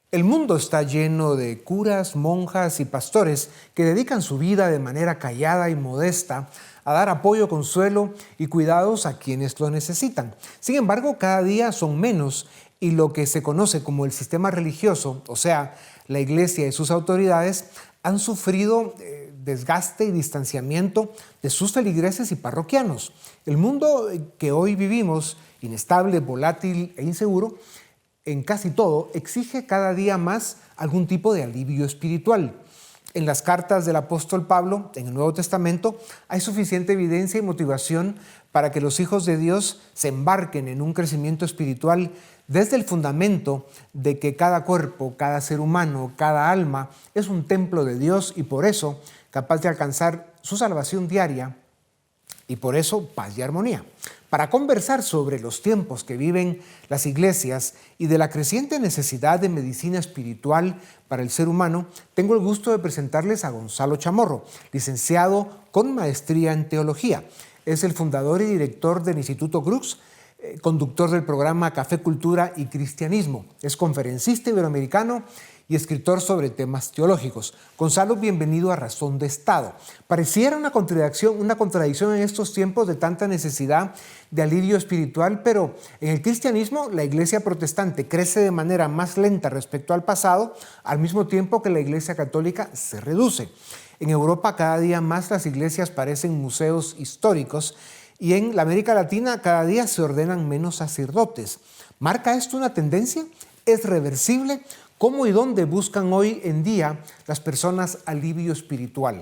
El mundo está lleno de curas, monjas y pastores que dedican su vida de manera callada y modesta a dar apoyo, consuelo y cuidados a quienes lo necesitan. Sin embargo, cada día son menos y lo que se conoce como el sistema religioso, o sea, la iglesia y sus autoridades, han sufrido desgaste y distanciamiento de sus feligreses y parroquianos. El mundo que hoy vivimos, inestable, volátil e inseguro, en casi todo, exige cada día más algún tipo de alivio espiritual. En las cartas del apóstol Pablo, en el Nuevo Testamento, hay suficiente evidencia y motivación para que los hijos de Dios se embarquen en un crecimiento espiritual desde el fundamento de que cada cuerpo, cada ser humano, cada alma es un templo de Dios y por eso capaz de alcanzar su salvación diaria y por eso paz y armonía. Para conversar sobre los tiempos que viven las iglesias y de la creciente necesidad de medicina espiritual para el ser humano, tengo el gusto de presentarles a Gonzalo Chamorro, licenciado con maestría en teología. Es el fundador y director del Instituto Crux, conductor del programa Café, Cultura y Cristianismo. Es conferencista iberoamericano y escritor sobre temas teológicos. Gonzalo, bienvenido a Razón de Estado. Pareciera una contradicción en estos tiempos de tanta necesidad de alivio espiritual, pero en el cristianismo la iglesia protestante crece de manera más lenta respecto al pasado, al mismo tiempo que la iglesia católica se reduce. En Europa cada día más las iglesias parecen museos históricos y en la América Latina cada día se ordenan menos sacerdotes. ¿Marca esto una tendencia? ¿Es reversible? ¿Cómo y dónde buscan hoy en día las personas alivio espiritual?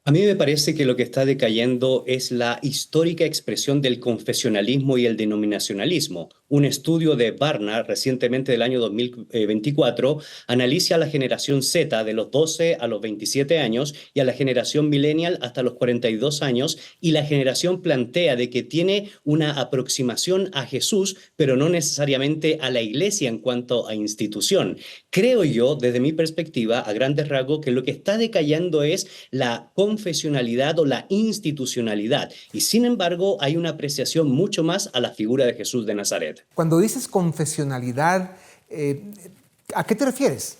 A mí me parece que lo que está decayendo es la histórica expresión del confesionalismo y el denominacionalismo. Un estudio de Barna, recientemente del año 2024, analiza a la generación Z de los 12 a los 27 años y a la generación millennial hasta los 42 años, y la generación plantea de que tiene una aproximación a Jesús, pero no necesariamente a la iglesia en cuanto a institución. Creo yo, desde mi perspectiva, a grandes rasgos, que lo que está decayendo es la confesionalidad o la institucionalidad. Y sin embargo, hay una apreciación mucho más a la figura de Jesús de Nazaret. Cuando dices confesionalidad, ¿a qué te refieres?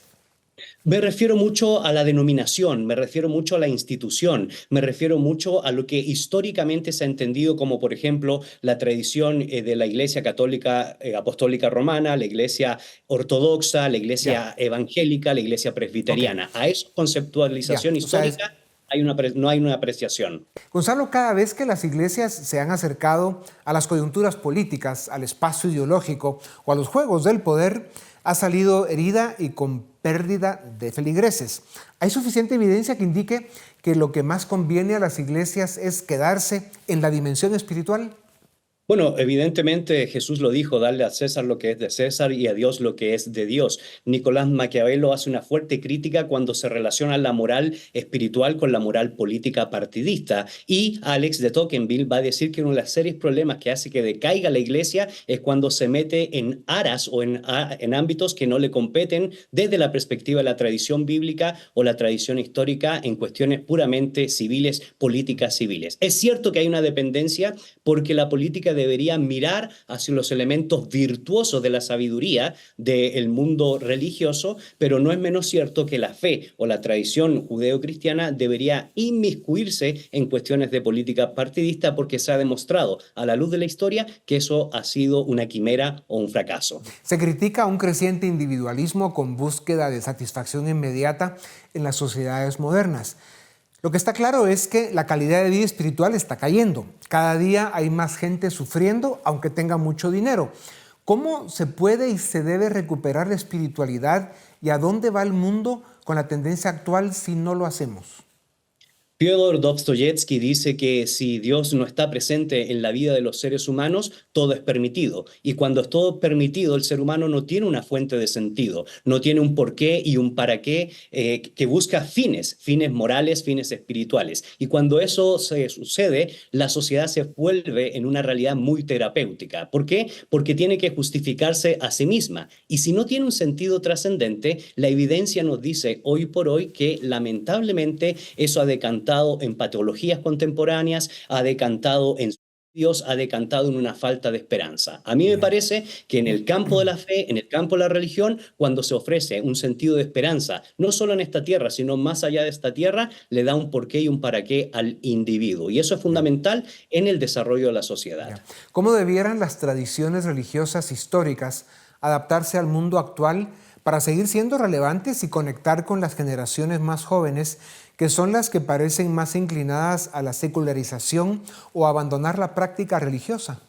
Me refiero mucho a la denominación, me refiero mucho a la institución, me refiero mucho a lo que históricamente se ha entendido como, por ejemplo, la tradición de la Iglesia Católica Apostólica Romana, la Iglesia Ortodoxa, la Ya, Iglesia Evangélica, la Iglesia ok, Presbiteriana. A esa ya. conceptualización O sea, histórica no hay una apreciación. Gonzalo, cada vez que las iglesias se han acercado a las coyunturas políticas, al espacio ideológico o a los juegos del poder, ha salido herida y con pérdida de feligreses. ¿Hay suficiente evidencia que indique que lo que más conviene a las iglesias es quedarse en la dimensión espiritual? Bueno, evidentemente Jesús lo dijo, darle a César lo que es de César y a Dios lo que es de Dios. Nicolás Maquiavelo hace una fuerte crítica cuando se relaciona la moral espiritual con la moral política partidista. Y Alex de Tocqueville va a decir que uno de los serios problemas que hace que decaiga la iglesia es cuando se mete en aras o en ámbitos que no le competen desde la perspectiva de la tradición bíblica o la tradición histórica en cuestiones puramente civiles, políticas civiles. Es cierto que hay una dependencia porque la política debería mirar hacia los elementos virtuosos de la sabiduría del mundo religioso, pero no es menos cierto que la fe o la tradición judeocristiana debería inmiscuirse en cuestiones de política partidista porque se ha demostrado a la luz de la historia que eso ha sido una quimera o un fracaso. Se critica un creciente individualismo con búsqueda de satisfacción inmediata en las sociedades modernas. Lo que está claro es que la calidad de vida espiritual está cayendo. Cada día hay más gente sufriendo, aunque tenga mucho dinero. ¿Cómo se puede y se debe recuperar la espiritualidad y a dónde va el mundo con la tendencia actual si no lo hacemos? Fyodor Dostoyevsky dice que si Dios no está presente en la vida de los seres humanos, todo es permitido. Y cuando es todo permitido, el ser humano no tiene una fuente de sentido, no tiene un porqué y un para qué que busca fines morales, fines espirituales. Y cuando eso se sucede, la sociedad se vuelve en una realidad muy terapéutica. ¿Por qué? Porque tiene que justificarse a sí misma. Y si no tiene un sentido trascendente, la evidencia nos dice hoy por hoy que lamentablemente eso ha decantado en patologías contemporáneas, ha decantado en Dios ha decantado en una falta de esperanza. A mí me parece que en el campo de la fe, en el campo de la religión, cuando se ofrece un sentido de esperanza, no solo en esta tierra, sino más allá de esta tierra, le da un porqué y un para qué al individuo. Y eso es fundamental en el desarrollo de la sociedad. Ya. ¿Cómo debieran las tradiciones religiosas históricas adaptarse al mundo actual para seguir siendo relevantes y conectar con las generaciones más jóvenes, que son las que parecen más inclinadas a la secularización o a abandonar la práctica religiosa?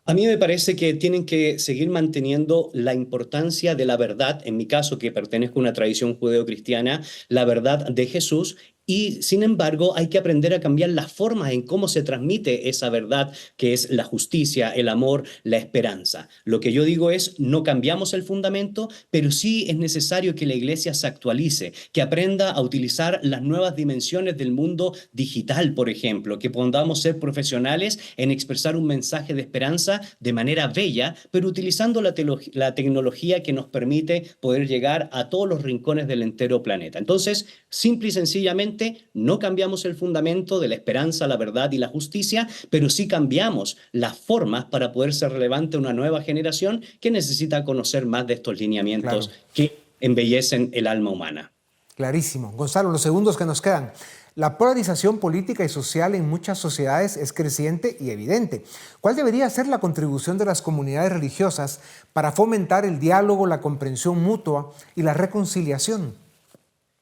A mí me parece que tienen que seguir manteniendo la importancia de la verdad, en mi caso que pertenezco a una tradición judeocristiana, la verdad de Jesús. Y sin embargo, hay que aprender a cambiar las formas en cómo se transmite esa verdad, que es la justicia, el amor, la esperanza. Lo que yo digo es, no cambiamos el fundamento, pero sí es necesario que la iglesia se actualice, que aprenda a utilizar las nuevas dimensiones del mundo digital, por ejemplo, que podamos ser profesionales en expresar un mensaje de esperanza de manera bella, pero utilizando la tecnología que nos permite poder llegar a todos los rincones del entero planeta. Entonces, simple y sencillamente, no cambiamos el fundamento de la esperanza, la verdad y la justicia, pero sí cambiamos las formas para poder ser relevante a una nueva generación que necesita conocer más de estos Claro, lineamientos que embellecen el alma humana. clarísimo. Gonzalo, los segundos que nos quedan. La polarización política y social en muchas sociedades es creciente y evidente. ¿Cuál debería ser la contribución de las comunidades religiosas para fomentar el diálogo, la comprensión mutua y la reconciliación?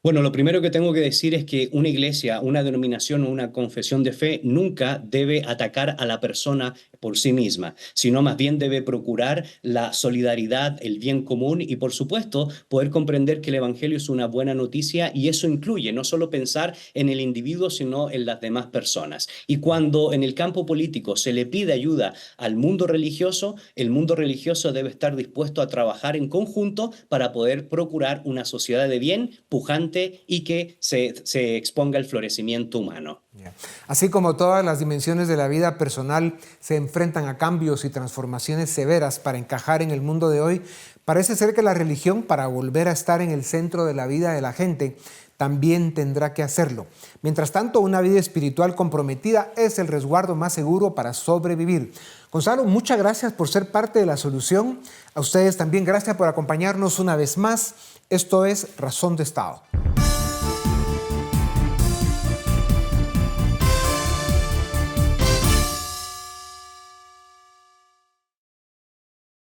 Bueno, lo primero que tengo que decir es que una iglesia, una denominación o una confesión de fe nunca debe atacar a la persona por sí misma, sino más bien debe procurar la solidaridad, el bien común y, por supuesto, poder comprender que el Evangelio es una buena noticia y eso incluye no solo pensar en el individuo, sino en las demás personas. Y cuando en el campo político se le pide ayuda al mundo religioso, el mundo religioso debe estar dispuesto a trabajar en conjunto para poder procurar una sociedad de bien, pujante y que se exponga el florecimiento humano. Ya. Así como todas las dimensiones de la vida personal se enfrentan a cambios y transformaciones severas para encajar en el mundo de hoy, parece ser que la religión, para volver a estar en el centro de la vida de la gente, también tendrá que hacerlo. Mientras tanto, una vida espiritual comprometida es el resguardo más seguro para sobrevivir. Gonzalo, muchas gracias por ser parte de la solución. A ustedes también gracias por acompañarnos una vez más. Esto es Razón de Estado.